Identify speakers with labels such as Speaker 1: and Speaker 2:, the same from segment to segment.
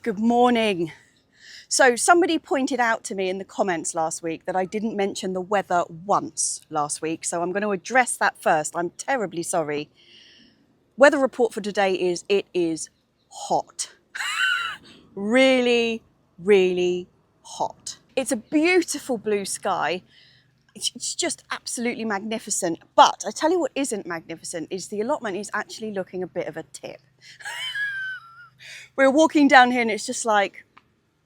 Speaker 1: Good morning. So somebody pointed out to me in the comments last week that I didn't mention the weather once last week, so I'm going to address that first. I'm terribly sorry. Weather report for today is it is hot. Really, really hot. It's a beautiful blue sky. It's just absolutely magnificent. But I tell you what isn't magnificent is the allotment is actually looking a bit of a tip. We're walking down here and it's just like,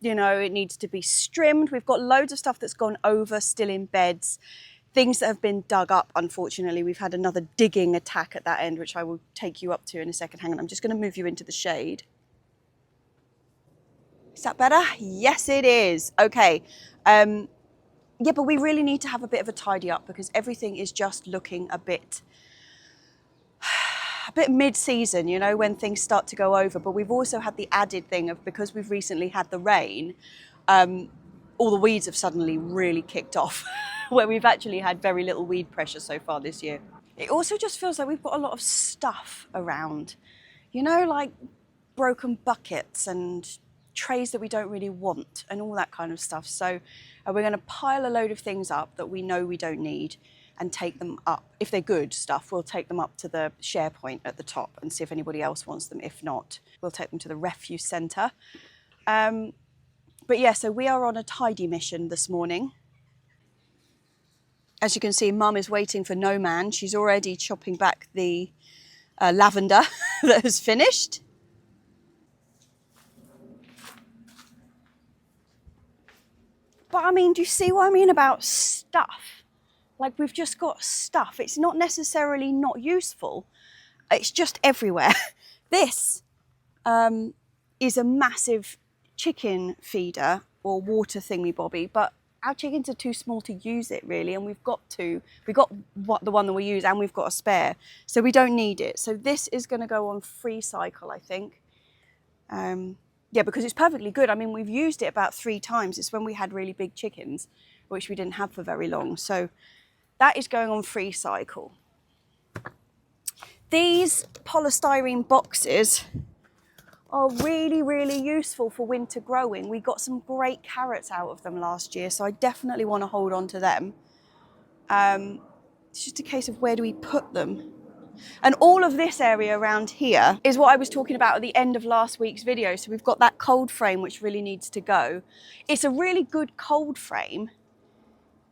Speaker 1: you know, it needs to be trimmed. We've got loads of stuff that's gone over, still in beds, things that have been dug up, unfortunately. We've had another digging attack at that end, which I will take you up to in a second. Hang on, I'm just going to move you into the shade. Is that better? Yes, it is. Okay. Yeah, but we really need to have a bit of a tidy up because everything is just looking a bit mid-season, you know, when things start to go over. But we've also had the added thing of, because we've recently had the rain, all the weeds have suddenly really kicked off, where we've actually had very little weed pressure so far this year. It also just feels like we've got a lot of stuff around, you know, like broken buckets and trays that we don't really want and all that kind of stuff. So we're going to pile a load of things up that we know we don't need and take them up. If they're good stuff, we'll take them up to the share point at the top and see if anybody else wants them. If not, we'll take them to the refuse centre. But yeah, so we are on a tidy mission this morning. As you can see, Mum is waiting for no man. She's already chopping back the lavender that has finished. But I mean, do you see what I mean about stuff? Like, we've just got stuff. It's not necessarily not useful. It's just everywhere. This is a massive chicken feeder or water thingy-bobby, but our chickens are too small to use it really, and we've got the one that we use, and we've got a spare, so we don't need it. So this is going to go on free cycle, I think. Yeah, because it's perfectly good. I mean, we've used it about 3 times. It's when we had really big chickens, which we didn't have for very long. So that is going on free cycle. These polystyrene boxes are really, really useful for winter growing. We got some great carrots out of them last year, so I definitely want to hold on to them. It's just a case of where do we put them? And all of this area around here is what I was talking about at the end of last week's video. So we've got that cold frame, which really needs to go. It's a really good cold frame.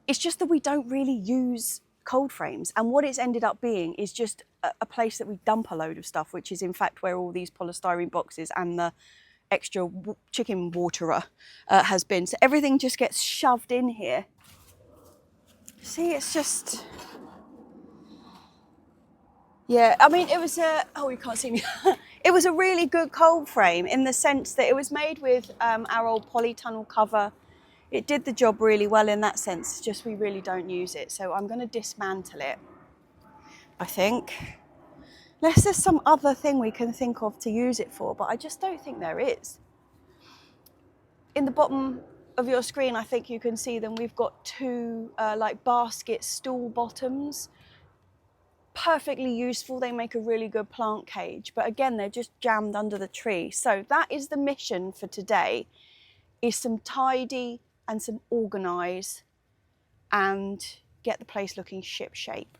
Speaker 1: It's just that we don't really use cold frames. And what it's ended up being is just a place that we dump a load of stuff, which is in fact where all these polystyrene boxes and the extra chicken waterer has been. So everything just gets shoved in here. See, it's just... Yeah, I mean, it was oh, you can't see me. It was a really good cold frame in the sense that it was made with our old polytunnel cover. It did the job really well in that sense, it's just we really don't use it. So I'm going to dismantle it, I think. Unless there's some other thing we can think of to use it for, but I just don't think there is. In the bottom of your screen, I think you can see them. We've got 2 like basket stool bottoms. Perfectly useful. They make a really good plant cage, but again, they're just jammed under the tree. So that is the mission for today, is some tidy and some organise and get the place looking ship shape.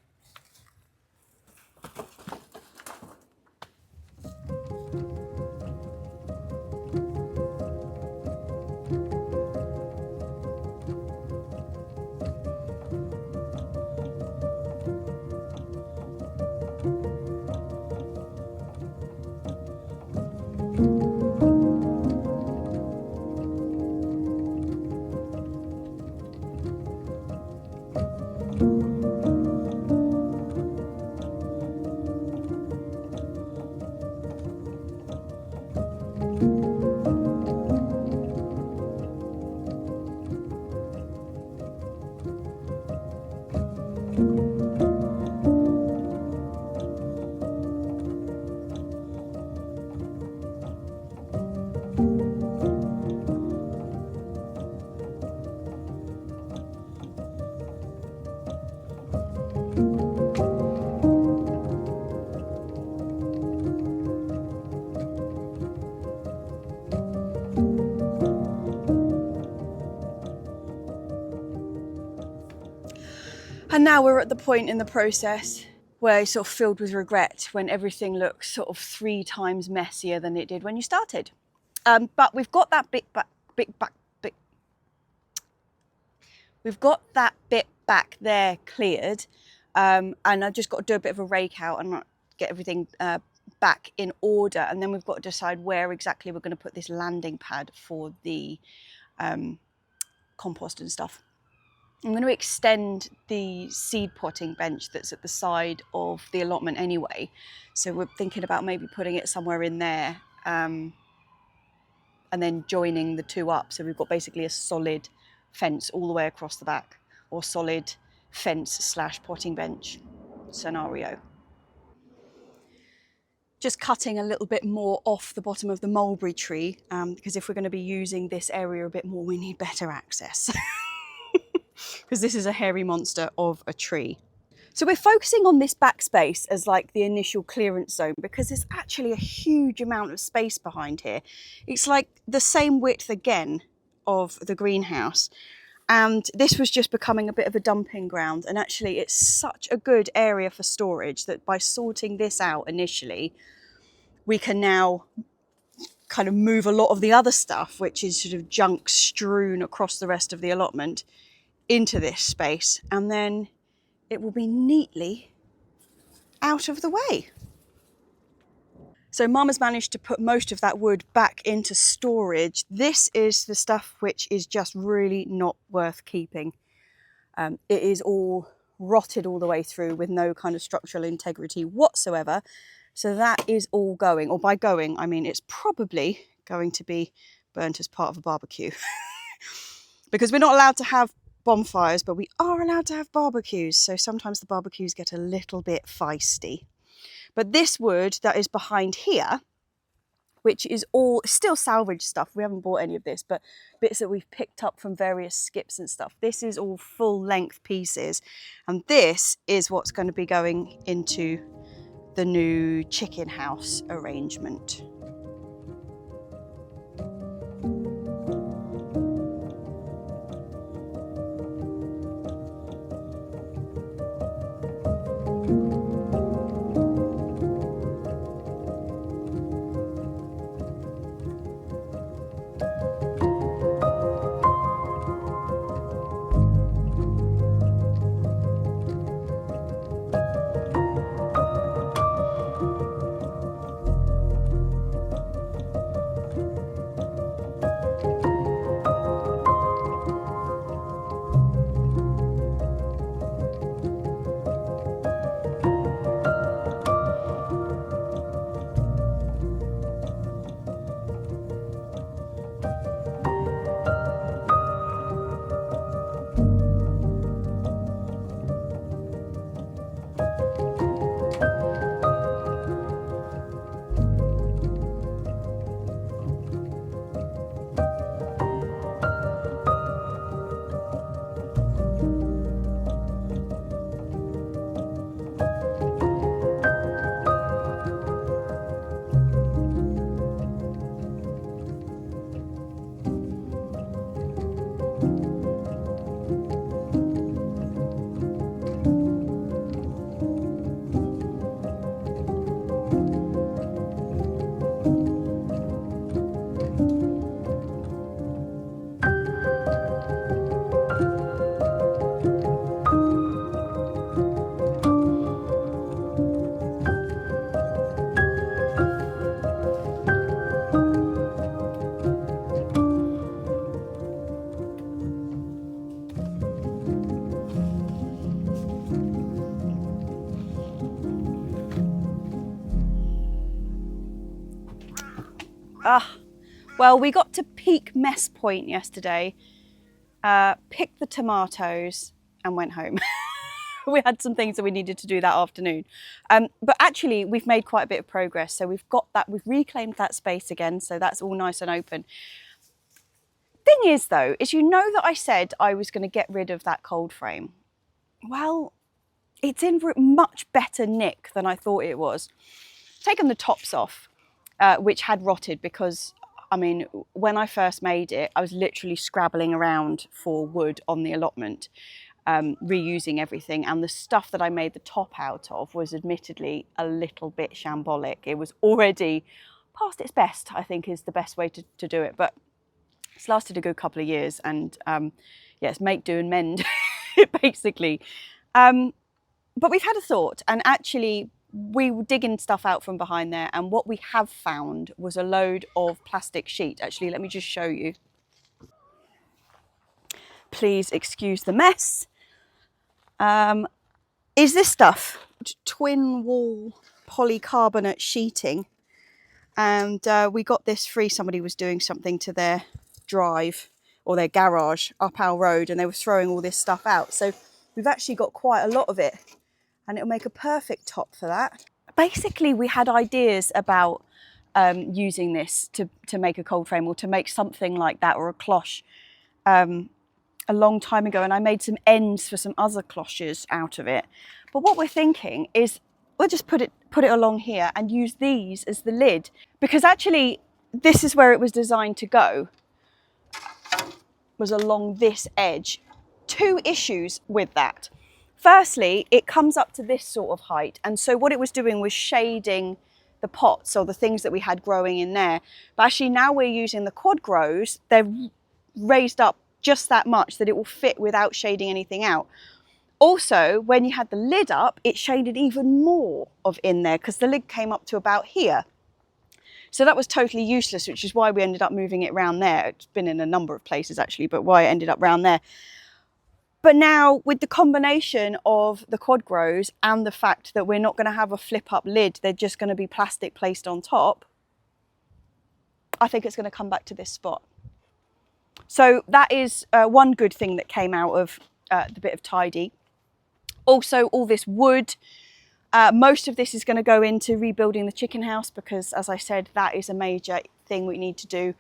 Speaker 1: And now we're at the point in the process where it's sort of filled with regret, when everything looks sort of 3 times messier than it did when you started. But we've got that we've got that bit back there cleared, and I've just got to do a bit of a rake out and get everything back in order, and then we've got to decide where exactly we're going to put this landing pad for the compost and stuff. I'm going to extend the seed potting bench that's at the side of the allotment anyway, so we're thinking about maybe putting it somewhere in there, and then joining the 2 up, so we've got basically a solid fence all the way across the back, or solid fence / potting bench scenario. Just cutting a little bit more off the bottom of the mulberry tree, because if we're going to be using this area a bit more, we need better access. Because this is a hairy monster of a tree. So we're focusing on this backspace as like the initial clearance zone, because there's actually a huge amount of space behind here. It's like the same width again of the greenhouse. And this was just becoming a bit of a dumping ground. And actually it's such a good area for storage that by sorting this out initially, we can now kind of move a lot of the other stuff, which is sort of junk strewn across the rest of the allotment, into this space. And then it will be neatly out of the way. So Mum has managed to put most of that wood back into storage. This is the stuff which is just really not worth keeping. It is all rotted all the way through with no kind of structural integrity whatsoever. So that is all going, or by going, I mean it's probably going to be burnt as part of a barbecue. Because we're not allowed to have bonfires, but we are allowed to have barbecues. So sometimes the barbecues get a little bit feisty. But this wood that is behind here, which is all still salvage stuff, we haven't bought any of this, but bits that we've picked up from various skips and stuff, this is all full length pieces. And this is what's going to be going into the new chicken house arrangement. Well, we got to peak mess point yesterday, picked the tomatoes and went home. We had some things that we needed to do that afternoon. But actually we've made quite a bit of progress. So we've got that, we've reclaimed that space again. So that's all nice and open. Thing is though, is you know that I said I was going to get rid of that cold frame. Well, it's in much better nick than I thought it was. Taken the tops off, which had rotted because, I mean, when I first made it, I was literally scrabbling around for wood on the allotment. reusing everything, and the stuff that I made the top out of was admittedly a little bit shambolic. It was already past its best, I think is the best way to do it, but it's lasted a good couple of years, and yes, make do and mend basically. But we've had a thought, and actually we were digging stuff out from behind there, and what we have found was a load of plastic sheet. Actually, let me just show you. Please excuse the mess. Is this stuff twin wall polycarbonate sheeting, and we got this free. Somebody was doing something to their drive or their garage up our road, and they were throwing all this stuff out, so we've actually got quite a lot of it, and it'll make a perfect top for that. Basically, we had ideas about using this to make a cold frame or to make something like that, or a cloche, a long time ago, and I made some ends for some other cloches out of it. But what we're thinking is we'll just put it along here and use these as the lid, because actually this is where it was designed to go, was along this edge. Two issues with that. Firstly, it comes up to this sort of height, and so what it was doing was shading the pots or the things that we had growing in there. But actually now we're using the quad grows, they're raised up just that much that it will fit without shading anything out. Also, when you had the lid up, it shaded even more of in there because the lid came up to about here. So that was totally useless, which is why we ended up moving it around there. It's been in a number of places actually, but why it ended up around there. But now with the combination of the quad grows and the fact that we're not going to have a flip up lid, they're just going to be plastic placed on top, I think it's going to come back to this spot. So that is one good thing that came out of the bit of tidy. Also, all this wood, most of this is going to go into rebuilding the chicken house, because as I said, that is a major thing we need to do.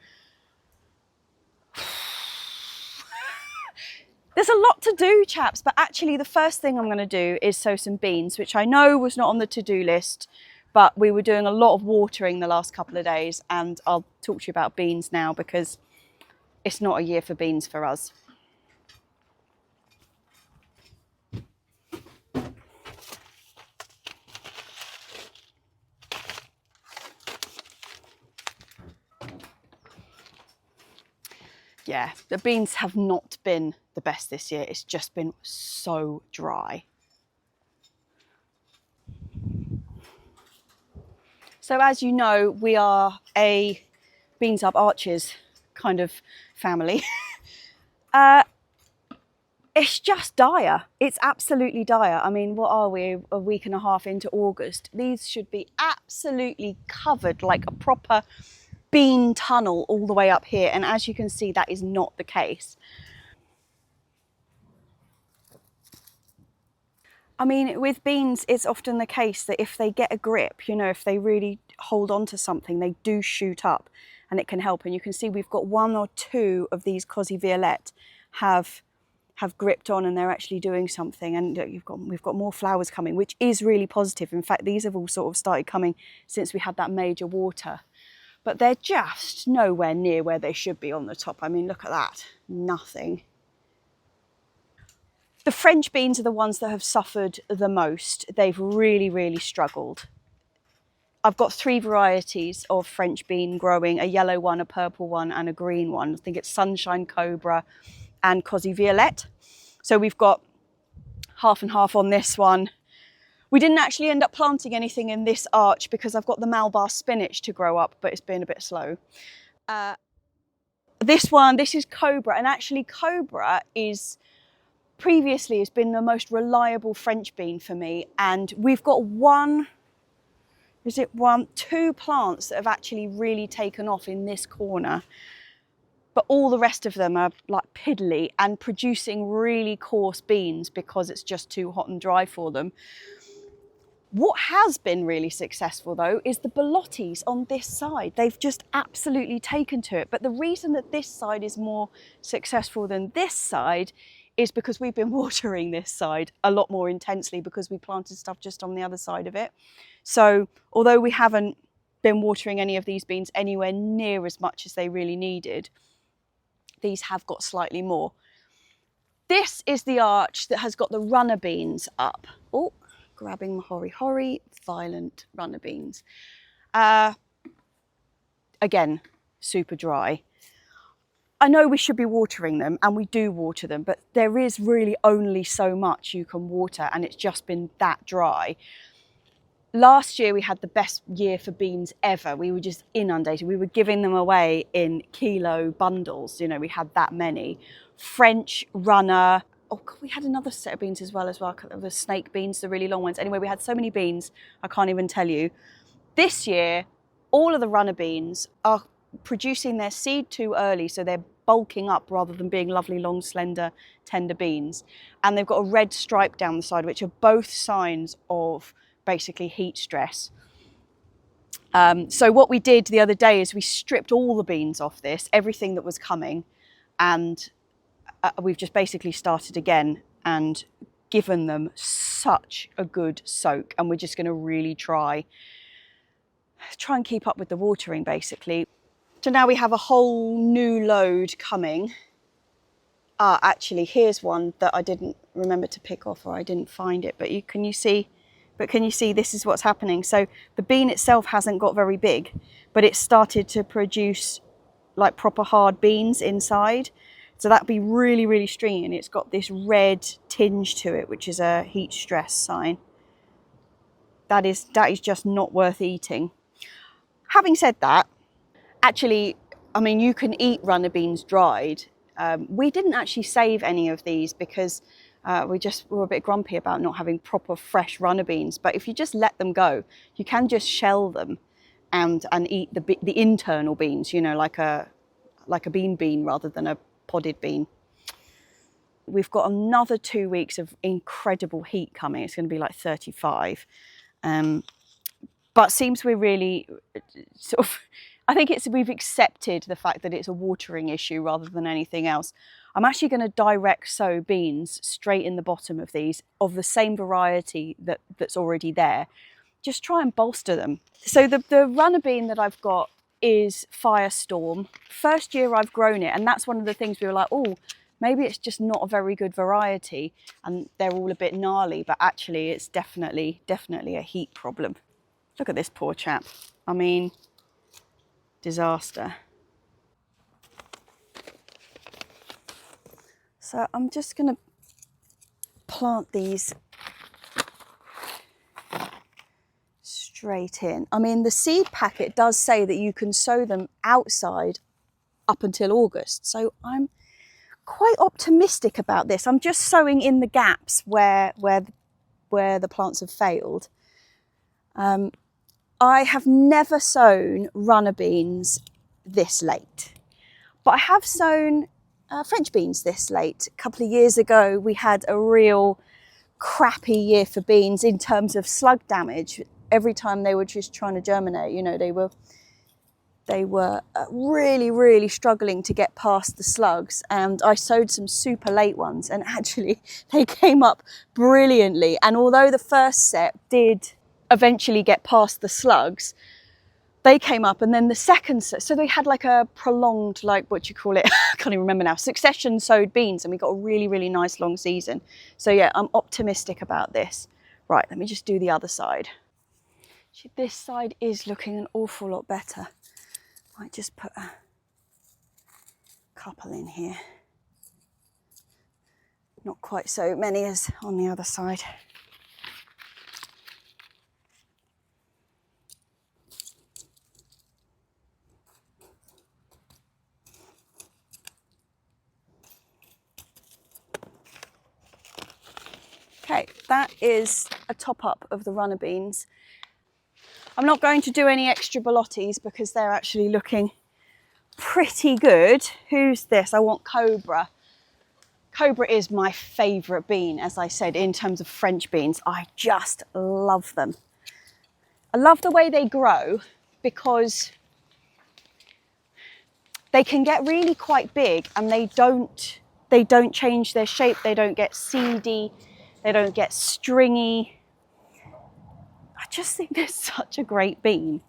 Speaker 1: There's a lot to do, chaps, but actually the first thing I'm going to do is sow some beans, which I know was not on the to-do list, but we were doing a lot of watering the last couple of days, and I'll talk to you about beans now because it's not a year for beans for us. Yeah, the beans have not been the best this year. It's just been so dry. So as you know, we are a beans up arches kind of family. It's just dire. It's absolutely dire. I mean, what are we, a week and a half into August? These should be absolutely covered like a proper bean tunnel all the way up here, and as you can see, that is not the case. I mean, with beans, it's often the case that if they get a grip, you know, if they really hold on to something, they do shoot up, and it can help. And you can see we've got one or two of these Cosy Violette have gripped on, and they're actually doing something. And we've got more flowers coming, which is really positive. In fact, these have all sort of started coming since we had that major water. But they're just nowhere near where they should be on the top. I mean, look at that, nothing. The French beans are the ones that have suffered the most. They've really, really struggled. I've got 3 varieties of French bean growing, a yellow one, a purple one, and a green one. I think it's Sunshine Cobra and Cosy Violette. So we've got half and half on this one. We didn't actually end up planting anything in this arch because I've got the Malabar spinach to grow up, but it's been a bit slow. This is Cobra, and actually Cobra is previously has been the most reliable French bean for me, and we've got two plants that have actually really taken off in this corner, but all the rest of them are like piddly and producing really coarse beans because it's just too hot and dry for them. What has been really successful though is the Bellottis on this side. They've just absolutely taken to it. But the reason that this side is more successful than this side is because we've been watering this side a lot more intensely because we planted stuff just on the other side of it. So although we haven't been watering any of these beans anywhere near as much as they really needed, these have got slightly more. this is the arch that has got the runner beans up. Oh, grabbing my hori, violent runner beans. Again, super dry. I know we should be watering them, and we do water them, but there is really only so much you can water, and it's just been that dry. Last year we had the best year for beans ever. We were just inundated. We were giving them away in kilo bundles. You know, we had that many. French, runner. Oh God, we had another set of beans as well. The snake beans, the really long ones. Anyway, we had so many beans, I can't even tell you. This year, all of the runner beans are producing their seed too early, so they're bulking up rather than being lovely, long, slender, tender beans. And they've got a red stripe down the side, which are both signs of basically heat stress. So what we did the other day is we stripped all the beans off this, everything that was coming, and we've just basically started again and given them such a good soak, and we're just going to really try and keep up with the watering basically. So now we have a whole new load coming. Actually, here's one that I didn't remember to pick off, or I didn't find it, but can you see this is what's happening. So the bean itself hasn't got very big, but it's started to produce like proper hard beans inside. So that'd be really, really stringy, and it's got this red tinge to it, which is a heat stress sign. That is just not worth eating. Having said that, actually, I mean, you can eat runner beans dried. We didn't actually save any of these because we were a bit grumpy about not having proper fresh runner beans. But if you just let them go, you can just shell them and eat the internal beans, you know, like a bean rather than a podded bean. We've got another 2 weeks of incredible heat coming. It's going to be like 35. But seems we're really sort of, I think we've accepted the fact that it's a watering issue rather than anything else. I'm actually going to direct sow beans straight in the bottom of these, of the same variety that's already there. Just try and bolster them. So the runner bean that I've got is Firestorm. First year I've grown it, and that's one of the things we were like, oh, maybe it's just not a very good variety, and they're all a bit gnarly, but actually it's definitely a heat problem. Look at this poor chap. I mean, disaster. So I'm just going to plant these straight in. I mean, the seed packet does say that you can sow them outside up until August. So I'm quite optimistic about this. I'm just sowing in the gaps where the plants have failed. I have never sown runner beans this late, but I have sown French beans this late. A couple of years ago, we had a real crappy year for beans in terms of slug damage. Every time they were just trying to germinate, you know, they were really, really struggling to get past the slugs. And I sowed some super late ones, and actually they came up brilliantly. And although the first set did eventually get past the slugs, they came up, and then the second set, so they had like a prolonged, like, what do you call it? I can't even remember now, succession sowed beans, and we got a really, really nice long season. So yeah, I'm optimistic about this. Right, let me just do the other side. This side is looking an awful lot better. Might just put a couple in here. Not quite so many as on the other side. Okay, that is a top up of the runner beans. I'm not going to do any extra ballottis because they're actually looking pretty good. Who's this? I want Cobra. Cobra is my favourite bean, as I said, in terms of French beans. I just love them. I love the way they grow because they can get really quite big, and they don't change their shape. They don't get seedy. They don't get stringy. I just think they're such a great bean.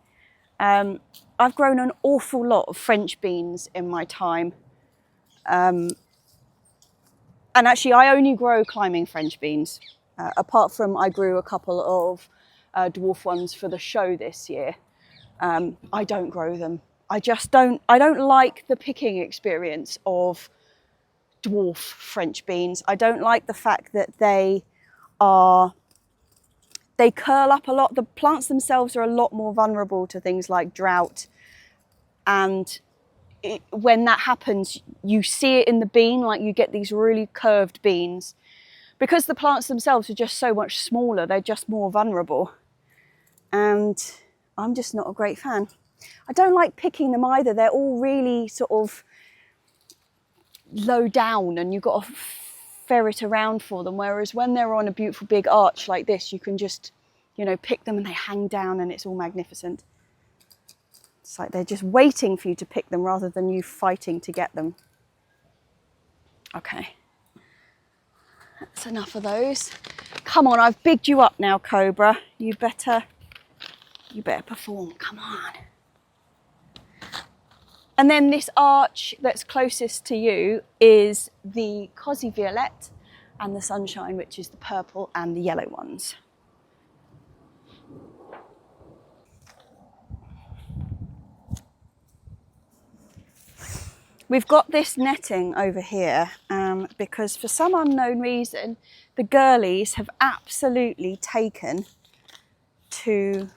Speaker 1: I've grown an awful lot of French beans in my time. And actually I only grow climbing French beans. Apart from I grew a couple of dwarf ones for the show this year. I don't grow them. I don't like the picking experience of dwarf French beans. I don't like the fact that they curl up a lot. The plants themselves are a lot more vulnerable to things like drought. And when that happens, you see it in the bean, like you get these really curved beans. Because the plants themselves are just so much smaller, they're just more vulnerable. And I'm just not a great fan. I don't like picking them either. They're all really sort of low down and you've got to ferret around for them. Whereas when they're on a beautiful big arch like this, you can just, you know, pick them and they hang down and it's all magnificent. It's like they're just waiting for you to pick them rather than you fighting to get them. Okay. That's enough of those. Come on, I've bigged you up now, Cobra. You better perform, come on. And then this arch that's closest to you is the Cosy Violette and the Sunshine, which is the purple and the yellow ones. We've got this netting over here because for some unknown reason, the girlies have absolutely taken to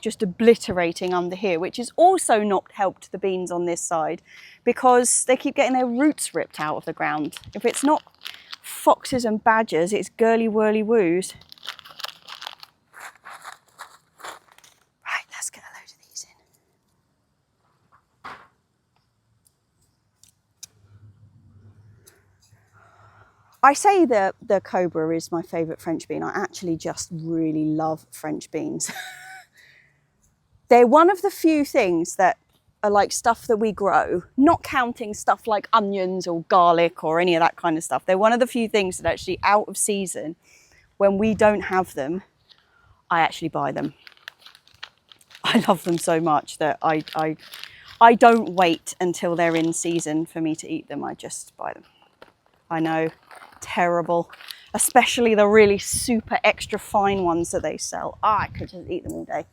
Speaker 1: just obliterating under here, which has also not helped the beans on this side because they keep getting their roots ripped out of the ground. If it's not foxes and badgers, it's girly whirly woos. Right, let's get a load of these in. I say that the Cobra is my favourite French bean. I actually just really love French beans. They're one of the few things that are like stuff that we grow, not counting stuff like onions or garlic or any of that kind of stuff. They're one of the few things that actually out of season, when we don't have them, I actually buy them. I love them so much that I don't wait until they're in season for me to eat them. I just buy them. I know, terrible. Especially the really super extra fine ones that they sell. Oh, I could just eat them all day.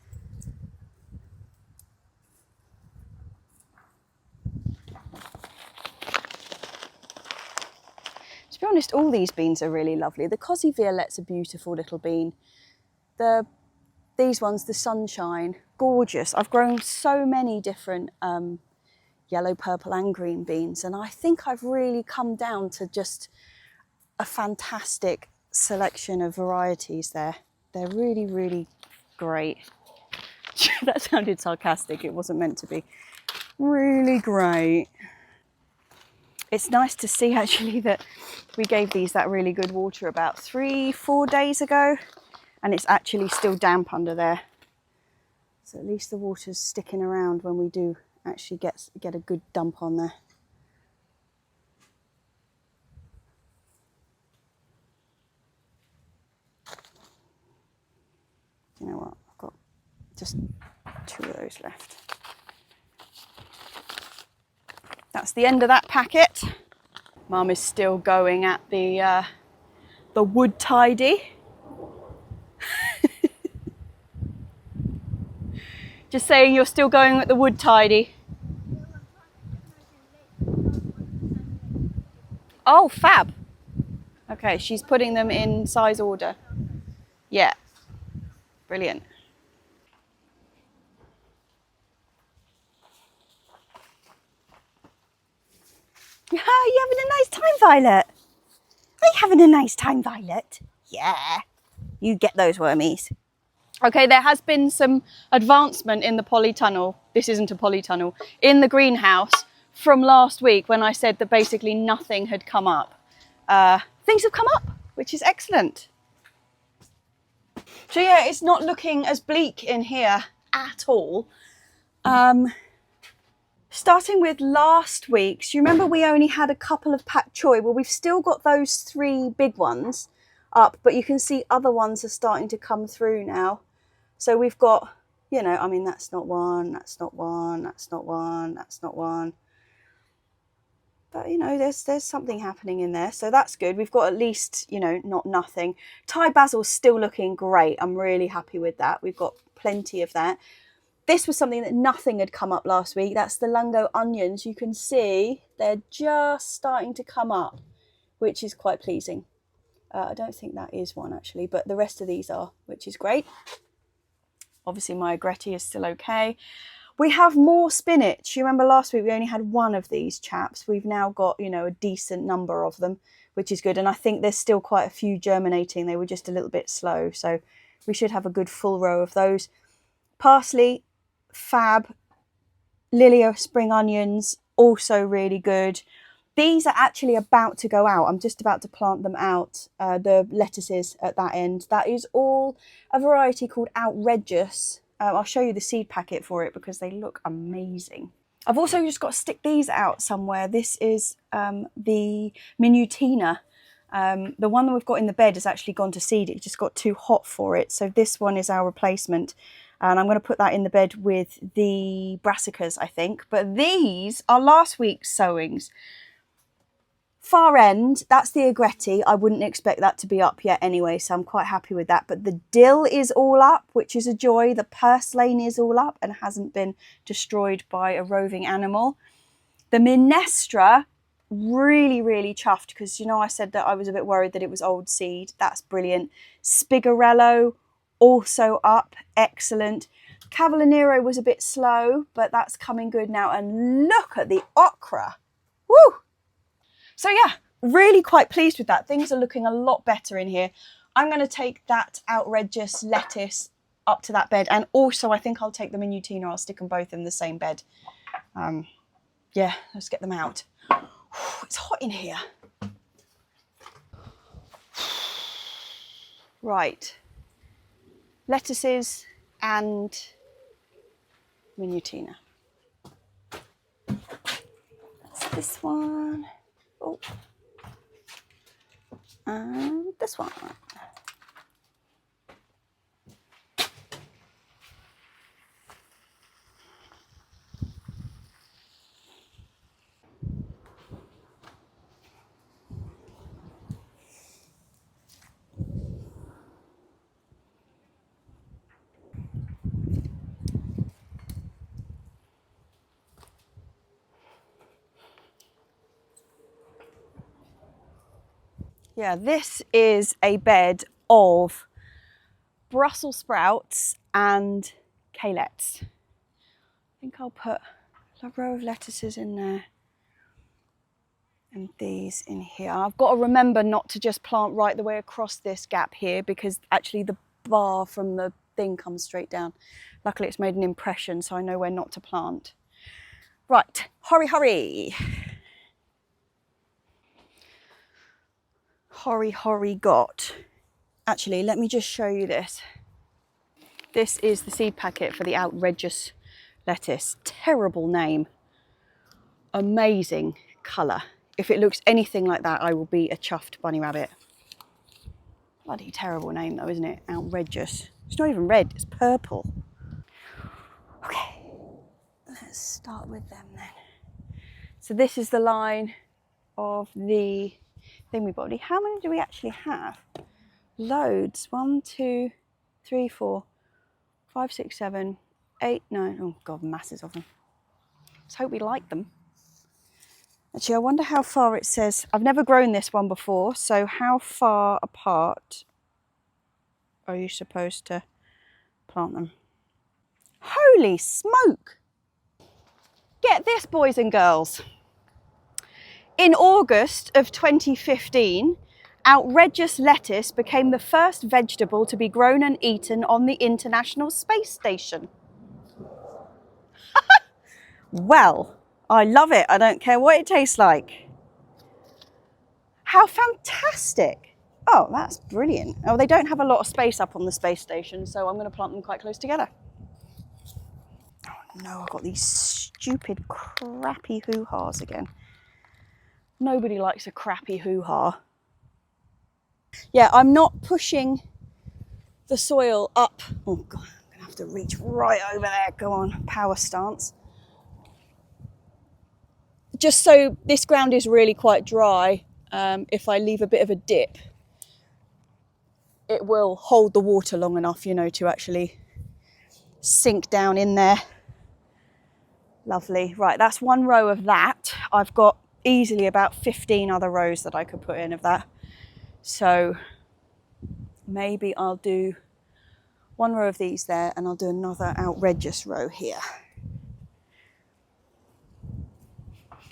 Speaker 1: To be honest, all these beans are really lovely. The Cosy Violette's a beautiful little bean. These ones, the Sunshine, gorgeous. I've grown so many different yellow, purple and green beans, and I think I've really come down to just a fantastic selection of varieties there. They're really, really great. That sounded sarcastic, it wasn't meant to be. Really great. It's nice to see actually that we gave these that really good water about 3-4 days ago, and it's actually still damp under there. So at least the water's sticking around when we do actually get a good dump on there. You know what, I've got just 2 of those left. That's the end of that packet. Mum is still going at the wood tidy. Just saying you're still going at the wood tidy. Oh, fab. Okay, she's putting them in size order. Yeah, brilliant. Are you having a nice time, Violet? Are you having a nice time, Violet? Yeah, you get those wormies. Okay, there has been some advancement in the polytunnel. This isn't a polytunnel. In the greenhouse from last week when I said that basically nothing had come up. Things have come up, which is excellent. So yeah, it's not looking as bleak in here at all. Starting with last week's, you remember we only had a couple of pak choi. Well, we've still got those 3 big ones up, but you can see other ones are starting to come through now. So we've got, you know, I mean, that's not one, that's not one, that's not one, that's not one. But, you know, there's something happening in there. So that's good. We've got at least, you know, not nothing. Thai basil's still looking great. I'm really happy with that. We've got plenty of that. This was something that nothing had come up last week. That's the lungo onions. You can see they're just starting to come up, which is quite pleasing. I don't think that is one actually, but the rest of these are, which is great. Obviously my agretti is still okay. We have more spinach. You remember last week we only had one of these chaps. We've now got, you know, a decent number of them, which is good. And I think there's still quite a few germinating. They were just a little bit slow. So we should have a good full row of those. Parsley, fab. Lilia spring onions, also really good. These are actually about to go out. I'm just about to plant them out, the lettuces at that end. That is all a variety called Outrageous. I'll show you the seed packet for it because they look amazing. I've also just got to stick these out somewhere. This is the Minutina. The one that we've got in the bed has actually gone to seed. It just got too hot for it. So this one is our replacement. And I'm going to put that in the bed with the brassicas, I think. But these are last week's sowings. Far end, that's the agretti. I wouldn't expect that to be up yet anyway, so I'm quite happy with that. But the dill is all up, which is a joy. The purslane is all up and hasn't been destroyed by a roving animal. The minestra, really, really chuffed because, you know, I said that I was a bit worried that it was old seed. That's brilliant. Spigarello, also up, excellent. Cavallonero was a bit slow, but that's coming good now. And look at the okra. Woo! So yeah, really quite pleased with that. Things are looking a lot better in here. I'm going to take that Outrageous lettuce up to that bed. And also I think I'll take the Minutina. I'll stick them both in the same bed. Yeah, let's get them out. It's hot in here. Right. Lettuces and Minutina. That's this one. Oh. And this one. Yeah, this is a bed of Brussels sprouts and kalettes. I think I'll put a row of lettuces in there and these in here. I've got to remember not to just plant right the way across this gap here because actually the bar from the thing comes straight down. Luckily it's made an impression so I know where not to plant. Right, hurry, hurry. Hurry got. Actually, let me just show you this. This is the seed packet for the Outrageous lettuce. Terrible name. Amazing colour. If it looks anything like that, I will be a chuffed bunny rabbit. Bloody terrible name though, isn't it? Outrageous. It's not even red, it's purple. Okay, let's start with them then. So this is the line of the thingy body. How many do we actually have? Loads. 1, 2, 3, 4, 5, 6, 7, 8, 9. Oh God, masses of them. Let's hope we like them. Actually, I wonder how far it says. I've never grown this one before, so how far apart are you supposed to plant them? Holy smoke! Get this, boys and girls. In August of 2015, Outrageous lettuce became the first vegetable to be grown and eaten on the International Space Station. Well, I love it. I don't care what it tastes like. How fantastic. Oh, that's brilliant. Oh, they don't have a lot of space up on the space station, so I'm going to plant them quite close together. Oh no, I've got these stupid, crappy hoo-has again. Nobody likes a crappy hoo-ha. Yeah, I'm not pushing the soil up. Oh God, I'm going to have to reach right over there. Go on, power stance. just so this ground is really quite dry, if I leave a bit of a dip, it will hold the water long enough, you know, to actually sink down in there. Lovely. Right, that's one row of that. I've got easily about 15 other rows that I could put in of that. So maybe I'll do one row of these there, and I'll do another outrageous row here.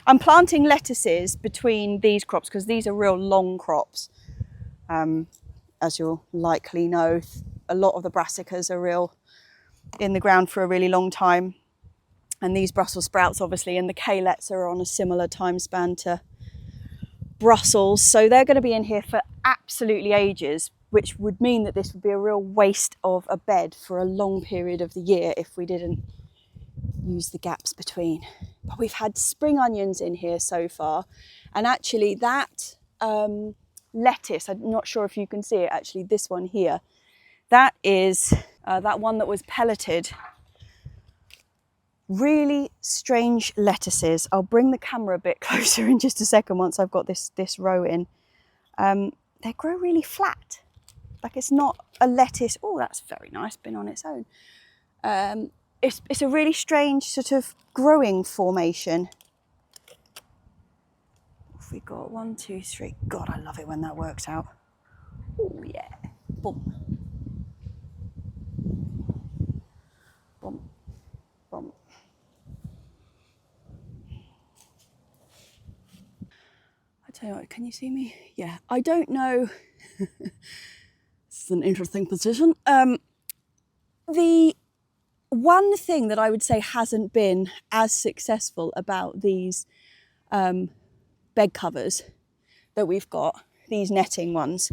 Speaker 1: I'm planting lettuces between these crops because these are real long crops. As you'll likely know, a lot of the brassicas are real in the ground for a really long time. And these Brussels sprouts, obviously, and the kaleets are on a similar time span to Brussels. So they're going to be in here for absolutely ages, which would mean that this would be a real waste of a bed for a long period of the year if we didn't use the gaps between. But we've had spring onions in here so far. And actually that lettuce, I'm not sure if you can see it, actually this one here, that is that one that was pelleted. Really strange lettuces. I'll bring the camera a bit closer in just a second once I've got this row in. They grow really flat. Like it's not a lettuce. Oh, that's very nice, been on its own. It's a really strange sort of growing formation. What have we got? 1, 2, 3. God, I love it when that works out. Oh yeah. Boom. Boom. Boom. I tell you what, can you see me? Yeah, I don't know. This is an interesting position. The one thing that I would say hasn't been as successful about these bed covers that we've got, these netting ones,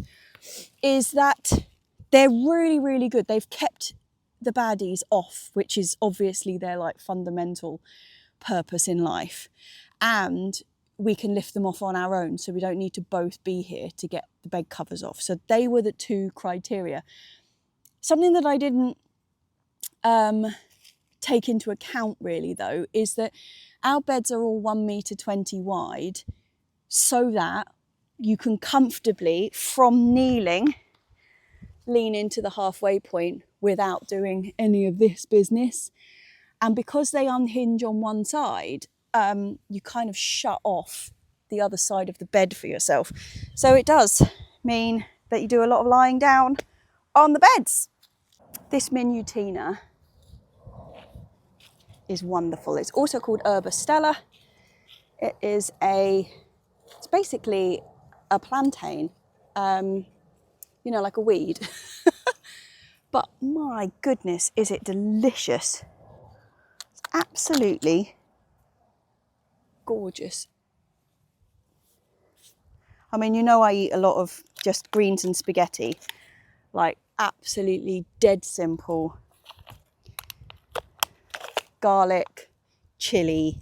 Speaker 1: is that they're really, really good. They've kept the baddies off, which is obviously their like fundamental purpose in life. And we can lift them off on our own, so we don't need to both be here to get the bed covers off. So they were the two criteria. Something that I didn't take into account really though, is that our beds are all 1.20 m wide, so that you can comfortably, from kneeling, lean into the halfway point without doing any of this business. And because they unhinge on one side, you kind of shut off the other side of the bed for yourself. So it does mean that you do a lot of lying down on the beds. This Minutina is wonderful. It's also called Herba Stella. It's basically a plantain, you know, like a weed. But my goodness, is it delicious. It's absolutely gorgeous. I mean, you know, I eat a lot of just greens and spaghetti, like absolutely dead simple. Garlic, chili,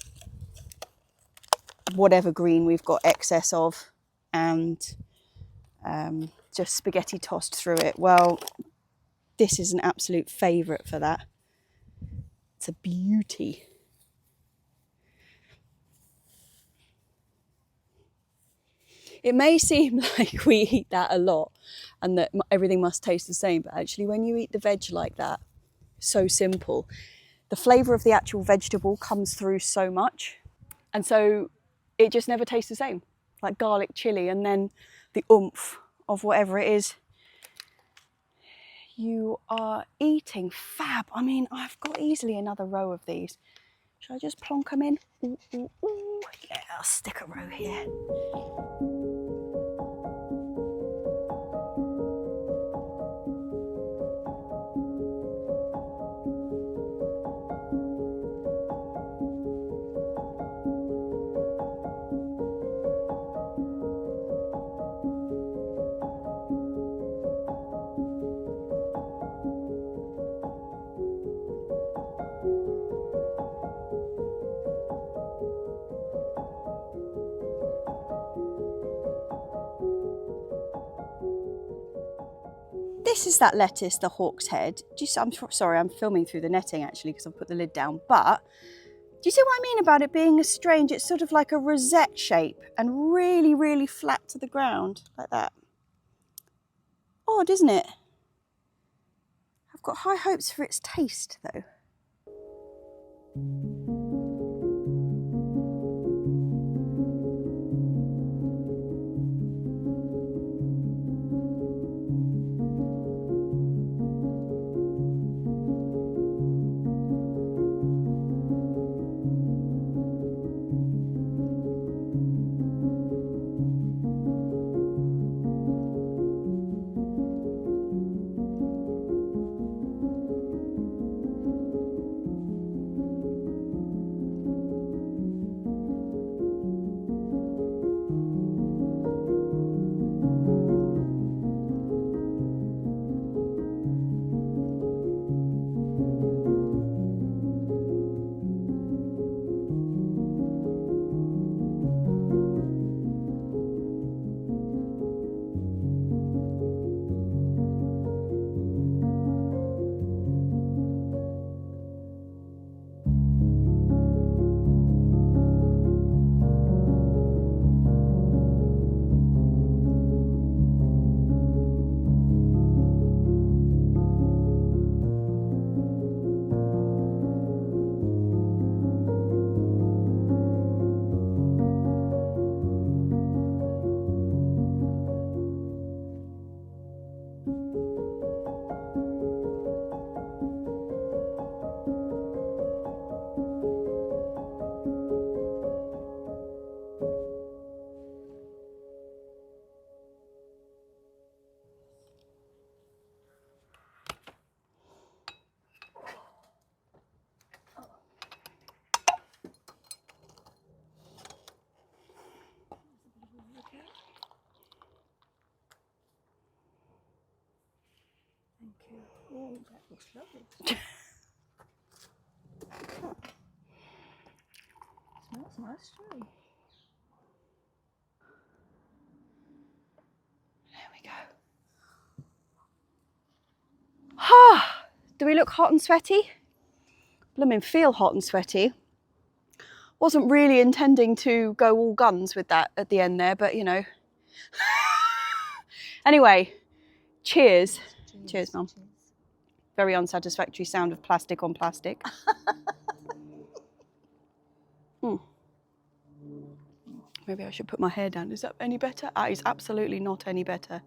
Speaker 1: whatever green we've got excess of, and just spaghetti tossed through it. Well, this is an absolute favourite for that. It's a beauty. It may seem like we eat that a lot and that everything must taste the same, but actually when you eat the veg like that, so simple, the flavour of the actual vegetable comes through so much, and so it just never tastes the same. Like garlic, chili, and then the oomph of whatever it is you are eating. Fab. I mean, I've got easily another row of these. Should I just plonk them in? Ooh, ooh, ooh. Yeah, I'll stick a row here. This is that lettuce, the hawk's head. I'm sorry, I'm filming through the netting actually because I've put the lid down. But Do you see what I mean about it being a strange, it's sort of like a rosette shape and really, really flat to the ground, like that. Odd, isn't it? I've got high hopes for its taste, though.
Speaker 2: Oh, that looks lovely. Smells nice too.
Speaker 1: There we go. Ah, do we look hot and sweaty? Blooming feel hot and sweaty. Wasn't really intending to go all guns with that at the end there, but you know. Anyway, cheers. Cheers, Mum. Very unsatisfactory sound of plastic on plastic. Maybe I should put my hair down. Is that any better? That is absolutely not any better.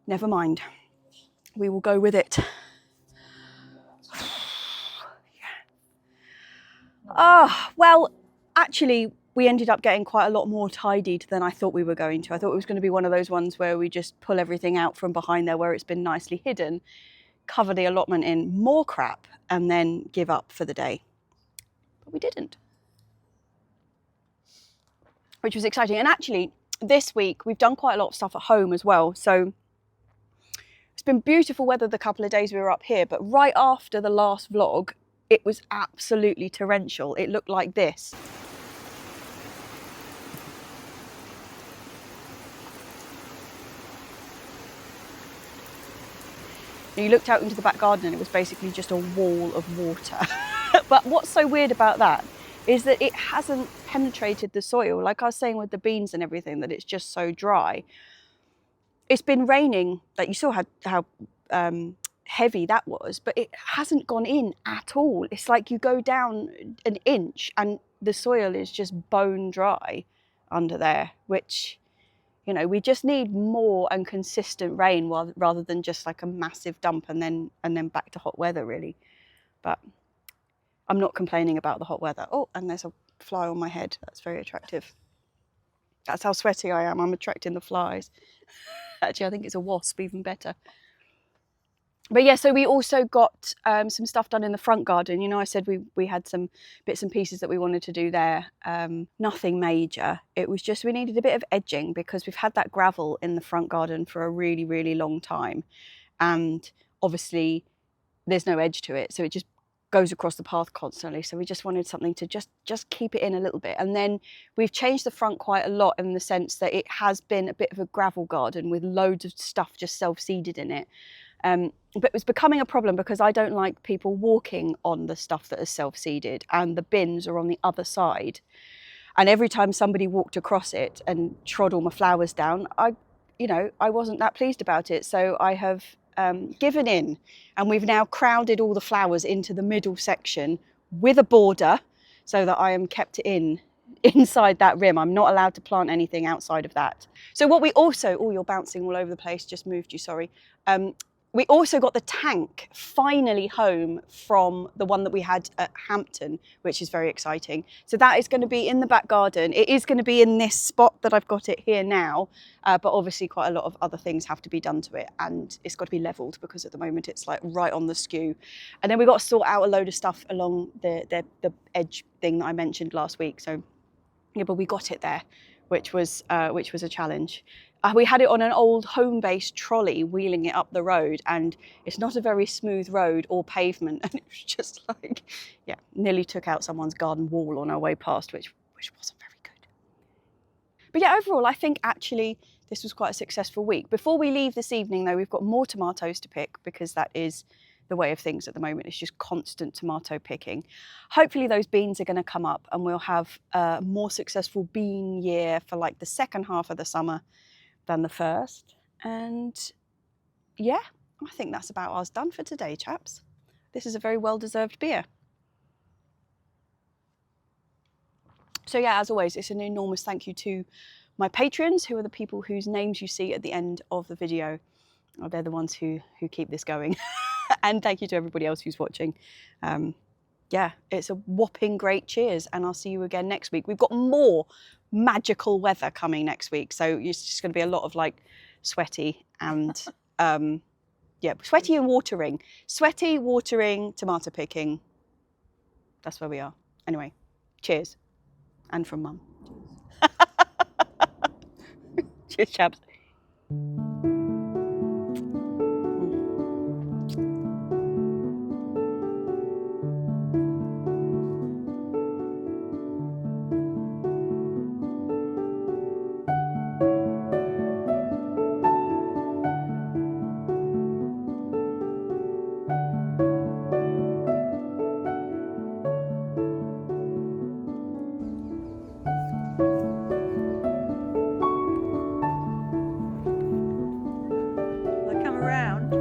Speaker 1: Never mind. We will go with it. Well, actually, we ended up getting quite a lot more tidied than I thought we were going to. I thought it was going to be one of those ones where we just pull everything out from behind there where it's been nicely hidden, cover the allotment in more crap, and then give up for the day. But we didn't. Which was exciting. And actually, this week, we've done quite a lot of stuff at home as well. So it's been beautiful weather the couple of days we were up here, but right after the last vlog, it was absolutely torrential. It looked like this. You looked out into the back garden and it was basically just a wall of water. But what's so weird about that is that it hasn't penetrated the soil. Like I was saying with the beans and everything, that it's just so dry. It's been raining, like you saw how heavy that was, but it hasn't gone in at all. It's like you go down an inch and the soil is just bone dry under there, which, you know, we just need more and consistent rain rather than just like a massive dump and then back to hot weather, really. But I'm not complaining about the hot weather. Oh, and there's a fly on my head. That's very attractive. That's how sweaty I am. I'm attracting the flies. Actually, I think it's a wasp, even better. But yeah, so we also got some stuff done in the front garden. You know, I said we had some bits and pieces that we wanted to do there. Nothing major. It was just we needed a bit of edging because we've had that gravel in the front garden for a really, really long time. And obviously there's no edge to it. So it just goes across the path constantly. So we just wanted something to just keep it in a little bit. And then we've changed the front quite a lot in the sense that it has been a bit of a gravel garden with loads of stuff just self-seeded in it. But it was becoming a problem because I don't like people walking on the stuff that is self-seeded, and the bins are on the other side. And every time somebody walked across it and trod all my flowers down, I wasn't that pleased about it. So I have given in, and we've now crowded all the flowers into the middle section with a border so that I am kept inside that rim. I'm not allowed to plant anything outside of that. So what we also, oh, you're bouncing all over the place, just moved you, sorry. We also got the tank finally home from the one that we had at Hampton, which is very exciting. So that is going to be in the back garden. It is going to be in this spot that I've got it here now, but obviously quite a lot of other things have to be done to it, and it's got to be levelled because at the moment it's like right on the skew. And then we've got to sort out a load of stuff along the edge thing that I mentioned last week. So yeah, but we got it there, which was a challenge. We had it on an old home-based trolley wheeling it up the road, and it's not a very smooth road or pavement, and it was just like, yeah, nearly took out someone's garden wall on our way past, which wasn't very good. But yeah, overall, I think actually this was quite a successful week. Before we leave this evening, though, we've got more tomatoes to pick because that is the way of things at the moment. It's just constant tomato picking. Hopefully those beans are going to come up and we'll have a more successful bean year for like the second half of the summer than the first. And yeah, I think that's about us done for today, chaps. This is a very well-deserved beer. So yeah, as always, it's an enormous thank you to my patrons, who are the people whose names you see at the end of the video. Oh, they're the ones who keep this going. And thank you to everybody else who's watching. Yeah, it's a whopping great cheers, and I'll see you again next week. We've got more magical weather coming next week, so it's just going to be a lot of like sweaty and yeah, sweaty and watering. Sweaty, watering, tomato picking. That's where we are. Anyway, cheers. And from Mum. Cheers, chaps.
Speaker 2: I come around.